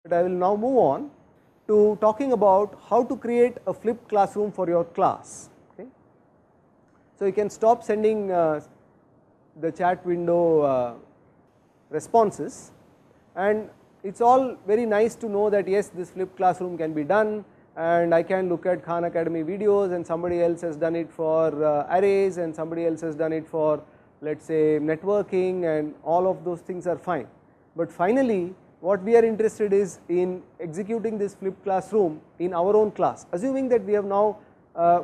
But I will now move on to talking about how to create a flipped classroom for your class. Okay. So you can stop sending the chat window responses, and it's all very nice to know that yes, this flipped classroom can be done, and I can look at Khan Academy videos, and somebody else has done it for arrays, and somebody else has done it for, let's say, networking, and all of those things are fine. But finally what we are interested is in executing this flipped classroom in our own class, assuming that we have now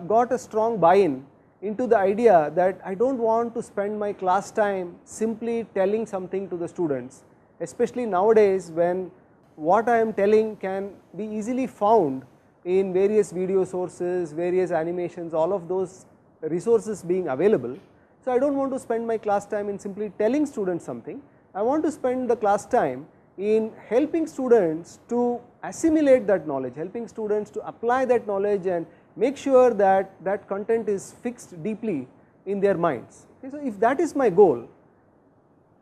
got a strong buy-in into the idea that I don't want to spend my class time simply telling something to the students, especially nowadays when what I am telling can be easily found in various video sources, various animations, all of those resources being available. So I don't want to spend my class time in simply telling students something. I want to spend the class time in helping students to assimilate that knowledge, helping students to apply that knowledge and make sure that that content is fixed deeply in their minds. Okay, so if that is my goal,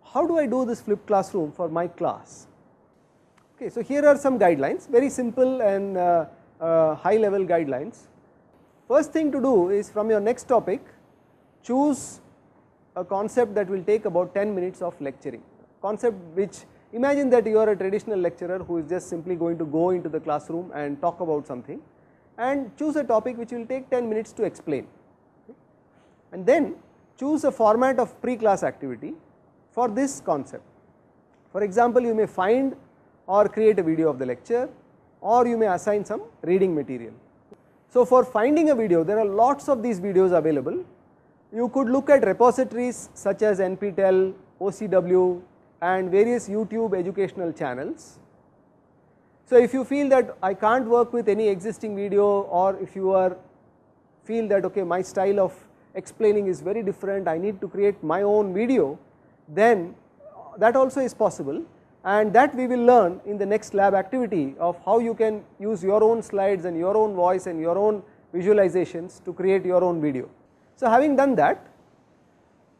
how do I do this flipped classroom for my class? Okay, so here are some guidelines, very simple and high level guidelines. First thing to do is, from your next topic, choose a concept that will take about 10 minutes of lecturing. Concept which, imagine that you are a traditional lecturer who is just simply going to go into the classroom and talk about something, and choose a topic which will take 10 minutes to explain. Okay. And then choose a format of pre-class activity for this concept. For example, you may find or create a video of the lecture, or you may assign some reading material. So for finding a video, there are lots of these videos available. You could look at repositories such as NPTEL, OCW, and various YouTube educational channels. So if you feel that I can't work with any existing video, or if you feel that okay, my style of explaining is very different, I need to create my own video, then that also is possible, and that we will learn in the next lab activity of how you can use your own slides and your own voice and your own visualizations to create your own video. So having done that,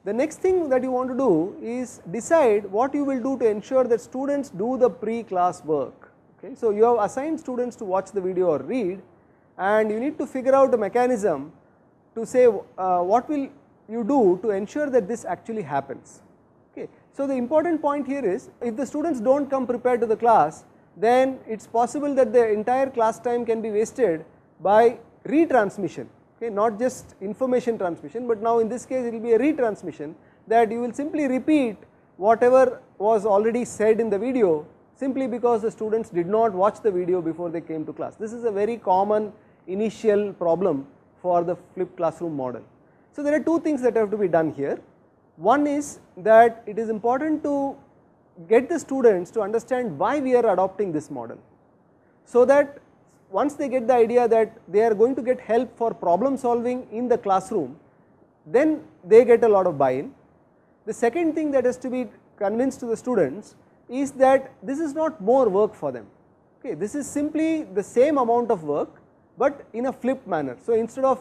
the next thing that you want to do is decide what you will do to ensure that students do the pre-class work. Okay, so you have assigned students to watch the video or read, and you need to figure out a mechanism to say what will you do to ensure that this actually happens. Okay, so the important point here is, if the students don't come prepared to the class, then it's possible that the entire class time can be wasted by retransmission. Okay, not just information transmission, but now in this case it will be a retransmission, that you will simply repeat whatever was already said in the video simply because the students did not watch the video before they came to class. This is a very common initial problem for the flipped classroom model. So there are two things that have to be done here. One is that it is important to get the students to understand why we are adopting this model, so that once they get the idea that they are going to get help for problem solving in the classroom, then they get a lot of buy-in. The second thing that has to be convinced to the students is that this is not more work for them. Okay, this is simply the same amount of work, but in a flipped manner. So instead of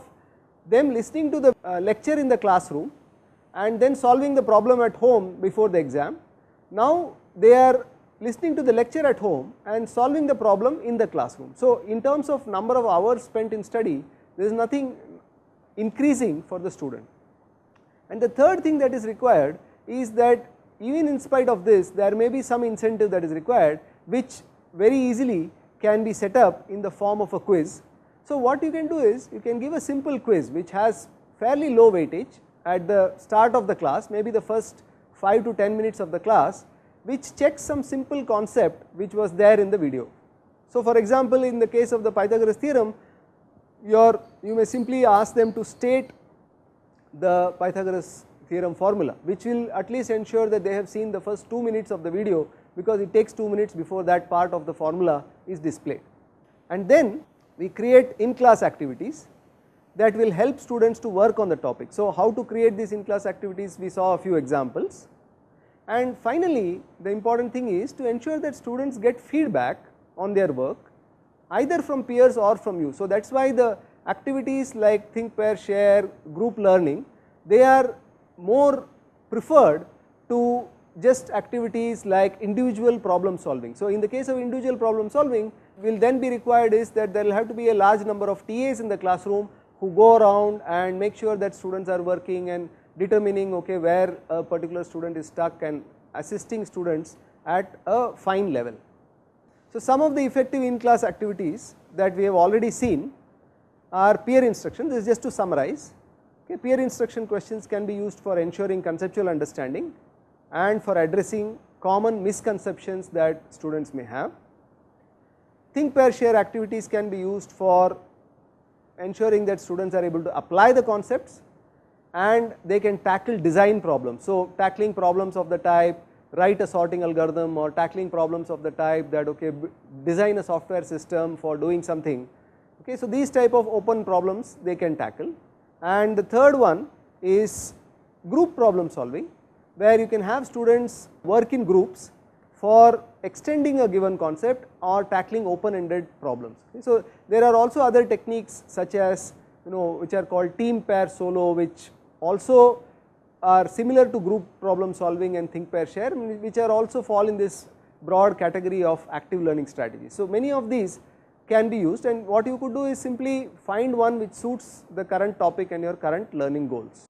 them listening to the lecture in the classroom and then solving the problem at home before the exam, now they are listening to the lecture at home and solving the problem in the classroom. So in terms of number of hours spent in study, there is nothing increasing for the student. And the third thing that is required is that even in spite of this, there may be some incentive that is required, which very easily can be set up in the form of a quiz. So what you can do is, you can give a simple quiz which has fairly low weightage at the start of the class, maybe the first 5 to 10 minutes of the class, which checks some simple concept which was there in the video. So for example, in the case of the Pythagoras theorem, you may simply ask them to state the Pythagoras theorem formula, which will at least ensure that they have seen the first 2 minutes of the video, because it takes 2 minutes before that part of the formula is displayed. And then we create in-class activities that will help students to work on the topic. So how to create these in-class activities, we saw a few examples. And finally, the important thing is to ensure that students get feedback on their work, either from peers or from you. So that's why the activities like think, pair, share, group learning, they are more preferred to just activities like individual problem solving. So, in the case of individual problem solving, will then be required is that there will have to be a large number of TAs in the classroom who go around and make sure that students are working and determining okay, where a particular student is stuck and assisting students at a fine level. So, some of the effective in-class activities that we have already seen are peer instruction. This is just to summarize. Okay, peer instruction questions can be used for ensuring conceptual understanding and for addressing common misconceptions that students may have. Think, pair, share activities can be used for ensuring that students are able to apply the concepts and they can tackle design problems. So, tackling problems of the type write a sorting algorithm or tackling problems of the type that okay, design a software system for doing something. Okay, so, these type of open problems they can tackle. And the third one is group problem solving, where you can have students work in groups for extending a given concept or tackling open ended problems. Okay, so, there are also other techniques such as which are called team, pair, solo, which also are similar to group problem solving and think, pair, share, which are also fall in this broad category of active learning strategies. So, many of these can be used, and what you could do is simply find one which suits the current topic and your current learning goals.